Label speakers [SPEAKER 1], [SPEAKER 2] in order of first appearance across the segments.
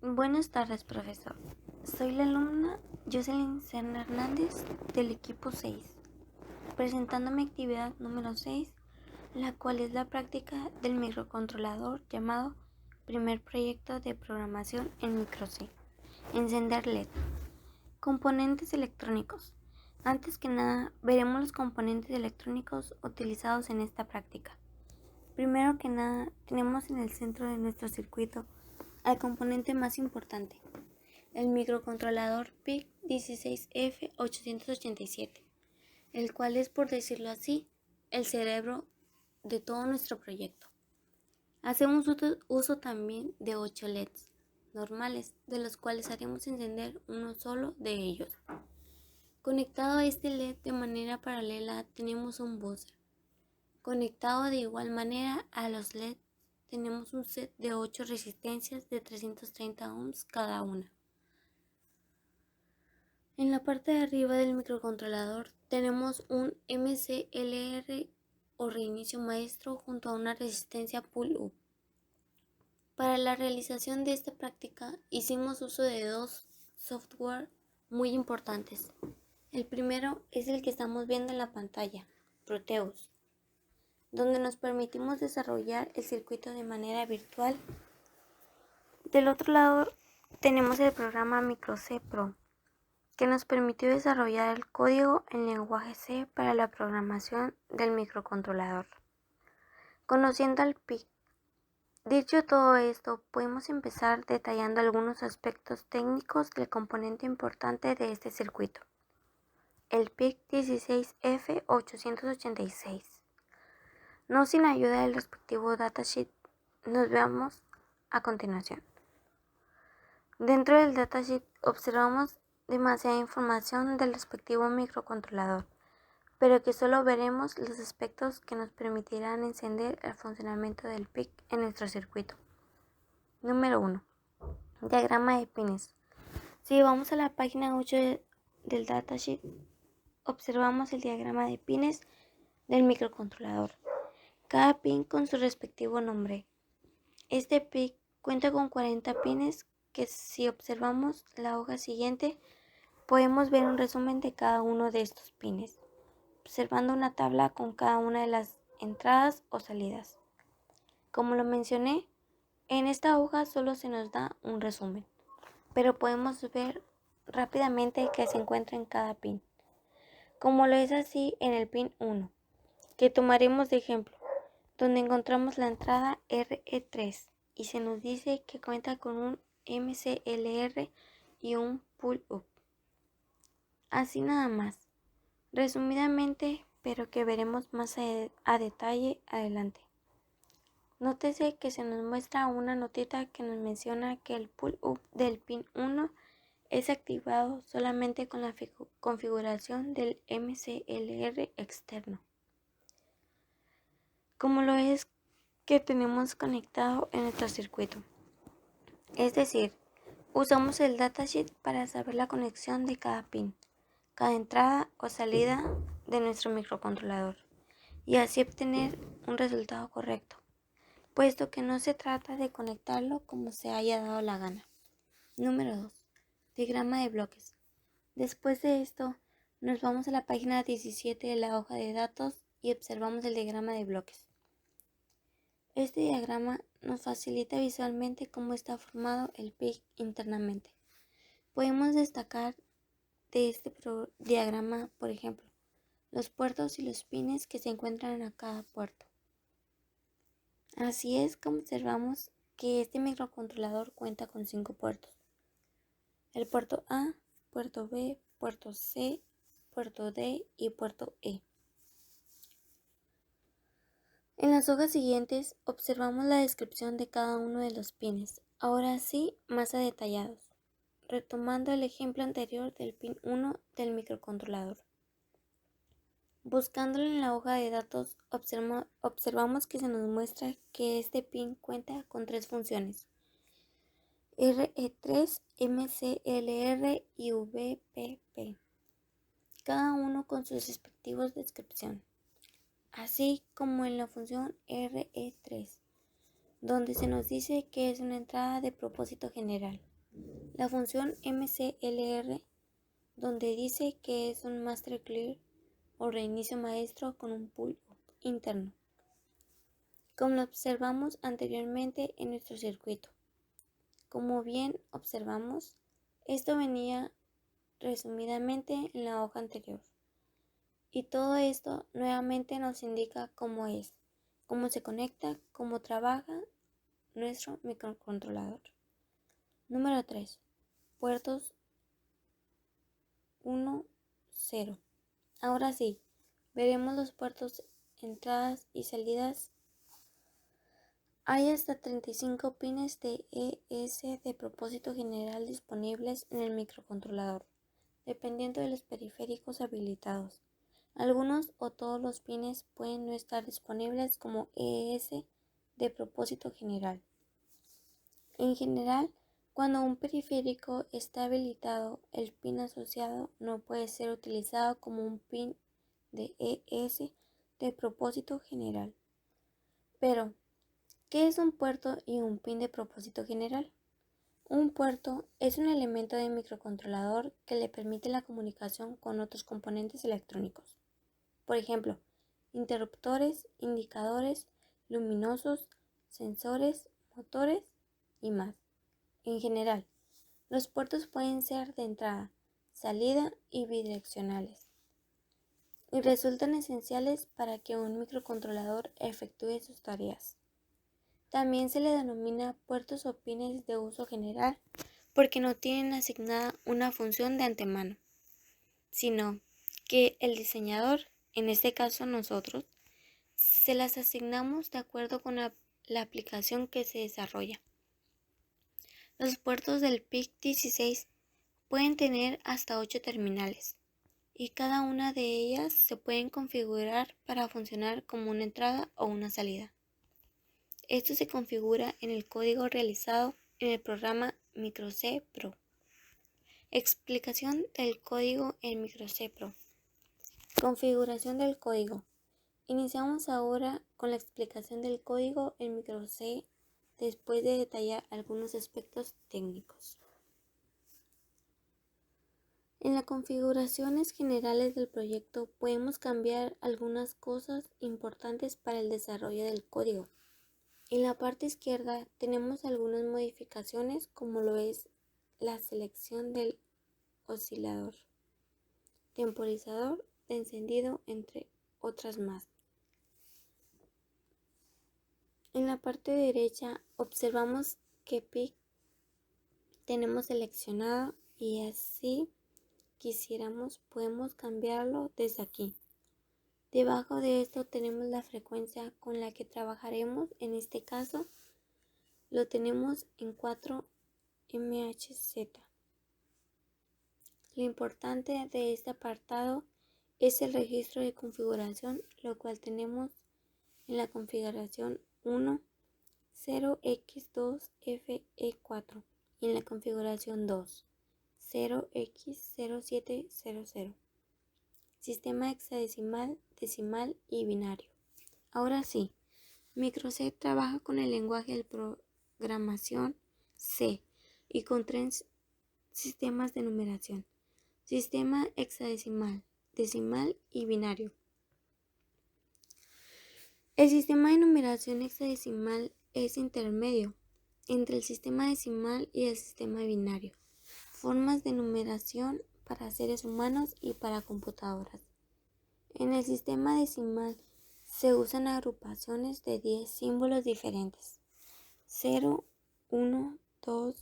[SPEAKER 1] Buenas tardes, profesor. Soy la alumna Jocelyn Serna Hernández del equipo 6, presentando mi actividad número 6, la cual es la práctica del microcontrolador llamado Primer Proyecto de Programación en Micro C. Encender LED. Componentes electrónicos. Antes que nada, veremos los componentes electrónicos utilizados en esta práctica. Primero que nada, tenemos en el centro de nuestro circuito al componente más importante, el microcontrolador PIC16F887, el cual es, por decirlo así, el cerebro de todo nuestro proyecto. Hacemos uso también de 8 LEDs normales, de los cuales haremos encender uno solo de ellos. Conectado a este LED de manera paralela tenemos un buzzer. Conectado de igual manera a los LED tenemos un set de 8 resistencias de 330 ohms cada una. En la parte de arriba del microcontrolador tenemos un MCLR o reinicio maestro junto a una resistencia pull-up. Para la realización de esta práctica hicimos uso de dos software muy importantes. El primero es el que estamos viendo en la pantalla, Proteus, donde nos permitimos desarrollar el circuito de manera virtual. Del otro lado tenemos el programa Micro C Pro, que nos permitió desarrollar el código en lenguaje C para la programación del microcontrolador. Conociendo al PIC. Dicho todo esto, podemos empezar detallando algunos aspectos técnicos del componente importante de este circuito, el PIC16F886. No sin ayuda del respectivo datasheet, nos veamos a continuación. Dentro del datasheet observamos demasiada información del respectivo microcontrolador, pero que solo veremos los aspectos que nos permitirán encender el funcionamiento del PIC en nuestro circuito. Número 1. Diagrama de pines. Si vamos a la página 8 del datasheet, observamos el diagrama de pines del microcontrolador, cada pin con su respectivo nombre. Este PIC cuenta con 40 pines que, si observamos la hoja siguiente, podemos ver un resumen de cada uno de estos pines, observando una tabla con cada una de las entradas o salidas. Como lo mencioné, en esta hoja solo se nos da un resumen, pero podemos ver rápidamente qué se encuentra en cada pin, como lo es así en el pin 1, que tomaremos de ejemplo, donde encontramos la entrada RE3 y se nos dice que cuenta con un MCLR y un pull-up. Así nada más, resumidamente, pero que veremos más a detalle adelante. Nótese que se nos muestra una notita que nos menciona que el pull-up del pin 1 es activado solamente con la configuración del MCLR externo, como lo es que tenemos conectado en nuestro circuito. Es decir, usamos el datasheet para saber la conexión de cada pin, cada entrada o salida de nuestro microcontrolador, y así obtener un resultado correcto, puesto que no se trata de conectarlo como se haya dado la gana. Número 2. Diagrama de bloques. Después de esto, nos vamos a la página 17 de la hoja de datos y observamos el diagrama de bloques. Este diagrama nos facilita visualmente cómo está formado el PIC internamente. Podemos destacar de este diagrama, por ejemplo, los puertos y los pines que se encuentran a cada puerto. Así es como observamos que este microcontrolador cuenta con 5 puertos: el puerto A, puerto B, puerto C, puerto D y puerto E. En las hojas siguientes observamos la descripción de cada uno de los pines, ahora sí más a detallados, retomando el ejemplo anterior del pin 1 del microcontrolador. Buscándolo en la hoja de datos, observamos que se nos muestra que este pin cuenta con 3 funciones: RE3, MCLR y VPP, cada uno con sus respectivos descripción. Así como en la función RE3, donde se nos dice que es una entrada de propósito general. La función mclr, donde dice que es un master clear o reinicio maestro con un pull interno, como lo observamos anteriormente en nuestro circuito. Como bien observamos, esto venía resumidamente en la hoja anterior. Y todo esto nuevamente nos indica cómo es, cómo se conecta, cómo trabaja nuestro microcontrolador. Número 3. Puertos 1, 0. Ahora sí, veremos los puertos entradas y salidas. Hay hasta 35 pines de ES de propósito general disponibles en el microcontrolador, dependiendo de los periféricos habilitados. Algunos o todos los pines pueden no estar disponibles como ES de propósito general. En general, cuando un periférico está habilitado, el pin asociado no puede ser utilizado como un pin de ES de propósito general. Pero, ¿qué es un puerto y un pin de propósito general? Un puerto es un elemento de microcontrolador que le permite la comunicación con otros componentes electrónicos. Por ejemplo, interruptores, indicadores luminosos, sensores, motores y más. En general, los puertos pueden ser de entrada, salida y bidireccionales, y resultan esenciales para que un microcontrolador efectúe sus tareas. También se le denomina puertos o pines de uso general porque no tienen asignada una función de antemano, sino que el diseñador, en este caso nosotros, se las asignamos de acuerdo con la aplicación que se desarrolla. Los puertos del PIC16 pueden tener hasta 8 terminales y cada una de ellas se pueden configurar para funcionar como una entrada o una salida. Esto se configura en el código realizado en el programa MicroC Pro. Explicación del código en MicroC Pro. Configuración del código. Iniciamos ahora con la explicación del código en MicroC después de detallar algunos aspectos técnicos. En las configuraciones generales del proyecto podemos cambiar algunas cosas importantes para el desarrollo del código. En la parte izquierda tenemos algunas modificaciones como lo es la selección del oscilador, temporizador de encendido, entre otras más. En la parte derecha observamos que PIC tenemos seleccionado y así quisiéramos podemos cambiarlo desde aquí. Debajo de esto tenemos la frecuencia con la que trabajaremos. En este caso lo tenemos en 4 MHz. Lo importante de este apartado es el registro de configuración, lo cual tenemos en la configuración 1, 0x2fe4 y en la configuración 2, 0x0700. Sistema hexadecimal, decimal y binario. Ahora sí, MicroC trabaja con el lenguaje de programación C y con 3 sistemas de numeración: sistema hexadecimal, decimal y binario. El sistema de numeración hexadecimal es intermedio entre el sistema decimal y el sistema binario, formas de numeración para seres humanos y para computadoras. En el sistema decimal se usan agrupaciones de 10 símbolos diferentes: 0, 1, 2,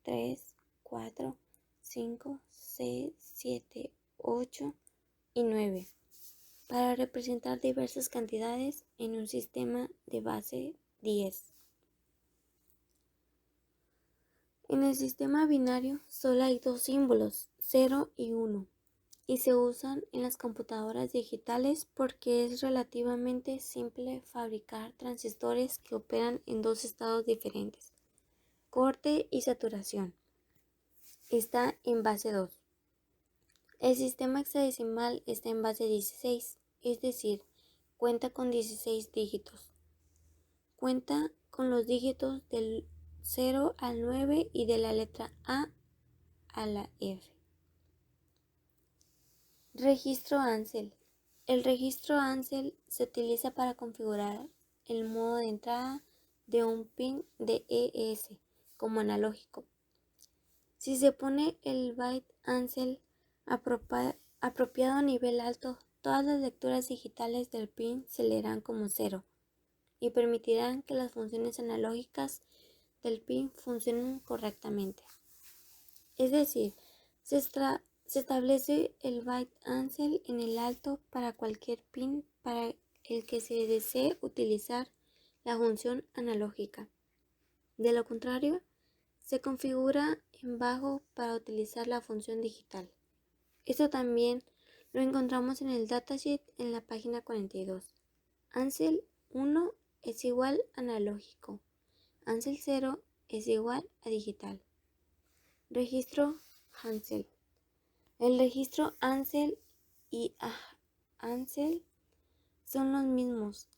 [SPEAKER 1] 3, 4, 5, 6, 7, 8 y 9 para representar diversas cantidades en un sistema de base 10. En el sistema binario solo hay 2 símbolos, 0 y 1, y se usan en las computadoras digitales porque es relativamente simple fabricar transistores que operan en 2 estados diferentes, corte y saturación. Está en base 2. El sistema hexadecimal está en base 16, es decir, cuenta con 16 dígitos. Cuenta con los dígitos del 0 al 9 y de la letra A a la F. Registro ANSEL. El registro ANSEL se utiliza para configurar el modo de entrada de un pin de ES como analógico. Si se pone el byte ANSEL apropiado a nivel alto, todas las lecturas digitales del pin se leerán como 0 y permitirán que las funciones analógicas del pin funcionen correctamente. Es decir, se establece el byte ANSEL en el alto para cualquier pin para el que se desee utilizar la función analógica. De lo contrario, se configura en bajo para utilizar la función digital. Esto también lo encontramos en el datasheet en la página 42. ANSEL 1 es igual a analógico. ANSEL 0 es igual a digital. Registro ANSEL. El registro ANSEL y ANSEL son los mismos.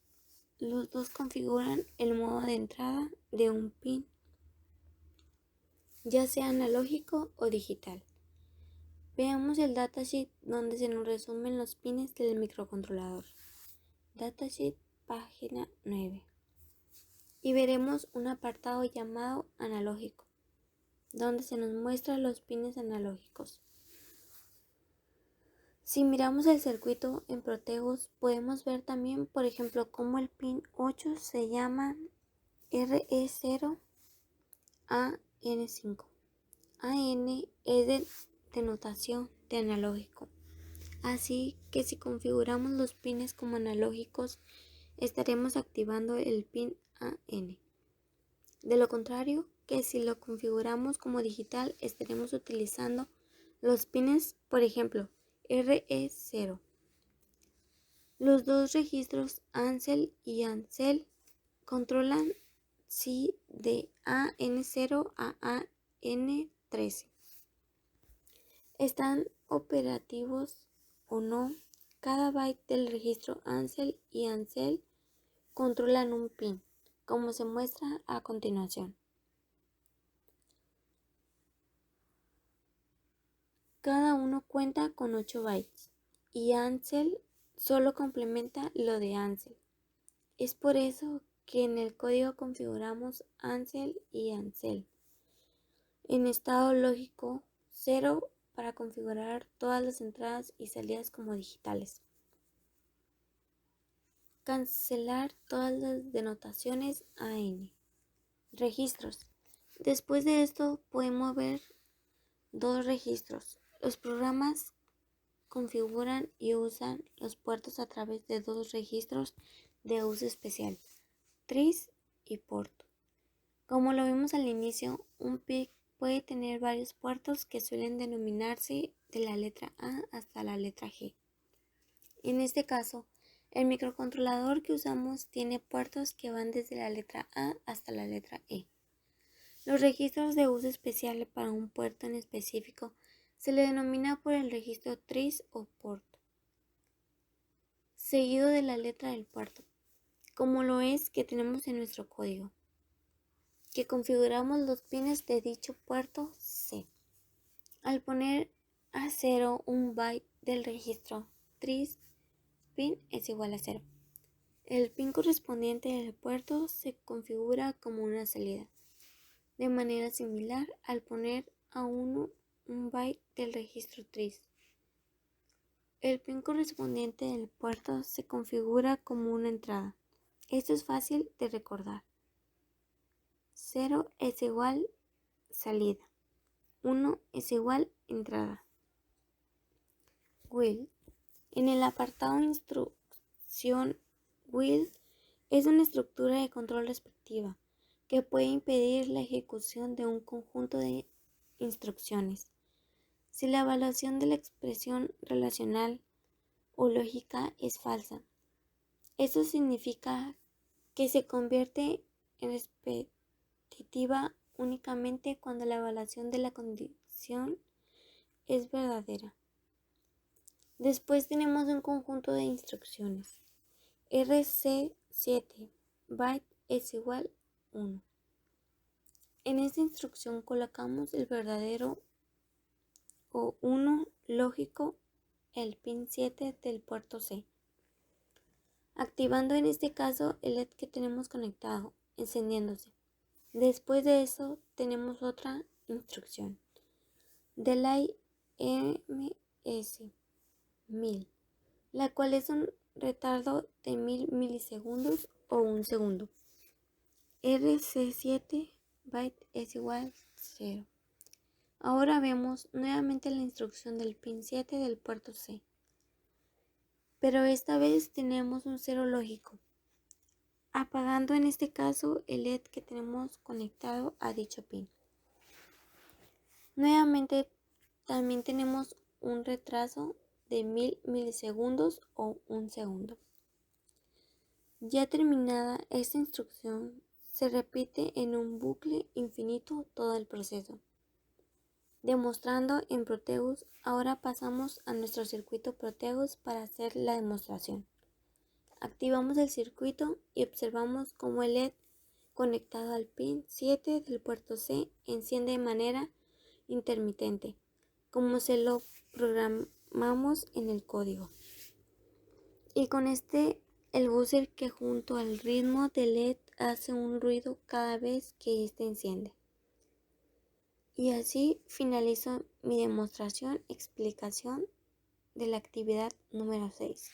[SPEAKER 1] Los dos configuran el modo de entrada de un pin, ya sea analógico o digital. Veamos el datasheet donde se nos resumen los pines del microcontrolador. Datasheet página 9. Y veremos un apartado llamado analógico, donde se nos muestran los pines analógicos. Si miramos el circuito en Proteus, podemos ver también, por ejemplo, cómo el pin 8 se llama RE0 AN5. AN es de denotación de analógico. Así que si configuramos los pines como analógicos, estaremos activando el pin AN. De lo contrario, que si lo configuramos como digital, estaremos utilizando los pines, por ejemplo, RE0. Los dos registros ANSEL y ANSEL controlan si de AN0 a AN13 están operativos o no. Cada byte del registro ANSEL y ANSEL controlan un pin, como se muestra a continuación. Cada uno cuenta con 8 bytes y ANSEL solo complementa lo de ANSEL. Es por eso que en el código configuramos ANSEL y ANSEL en estado lógico 0 para configurar todas las entradas y salidas como digitales. Cancelar todas las denotaciones AN. Registros. Después de esto podemos ver dos registros. Los programas configuran y usan los puertos a través de dos registros de uso especial, tris y port. Como lo vimos al inicio, un PIC puede tener varios puertos que suelen denominarse de la letra A hasta la letra G. En este caso, el microcontrolador que usamos tiene puertos que van desde la letra A hasta la letra E. Los registros de uso especial para un puerto en específico se le denomina por el registro tris o port, seguido de la letra del puerto, como lo es que tenemos en nuestro código, que configuramos los pines de dicho puerto C. Al poner a 0 un byte del registro tris, pin es igual a 0. El pin correspondiente del puerto se configura como una salida. De manera similar, al poner a 1 un byte del registro tris, el pin correspondiente del puerto se configura como una entrada. Esto es fácil de recordar. 0 es igual salida. 1 es igual entrada. Will. En el apartado instrucción, will es una estructura de control respectiva que puede impedir la ejecución de un conjunto de instrucciones si la evaluación de la expresión relacional o lógica es falsa. Esto significa que se convierte en repetitiva únicamente cuando la evaluación de la condición es verdadera. Después tenemos un conjunto de instrucciones. RC7 byte es igual 1. En esta instrucción colocamos el verdadero o 1 lógico, el pin 7 del puerto C, activando en este caso el LED que tenemos conectado, encendiéndose. Después de eso tenemos otra instrucción de la IMS 1000, la cual es un retardo de 1000 milisegundos o un segundo. RC7 byte es igual a 0. Ahora vemos nuevamente la instrucción del pin 7 del puerto C, pero esta vez tenemos un 0 lógico, apagando en este caso el LED que tenemos conectado a dicho pin. Nuevamente también tenemos un retraso de 1000 milisegundos o un segundo. Ya terminada esta instrucción, se repite en un bucle infinito todo el proceso. Demostrando en Proteus, ahora pasamos a nuestro circuito Proteus para hacer la demostración. Activamos el circuito y observamos cómo el LED conectado al pin 7 del puerto C enciende de manera intermitente, como se lo programamos en el código. Y con el buzzer que junto al ritmo del LED hace un ruido cada vez que éste enciende. Y así finalizo mi demostración explicación de la actividad número 6.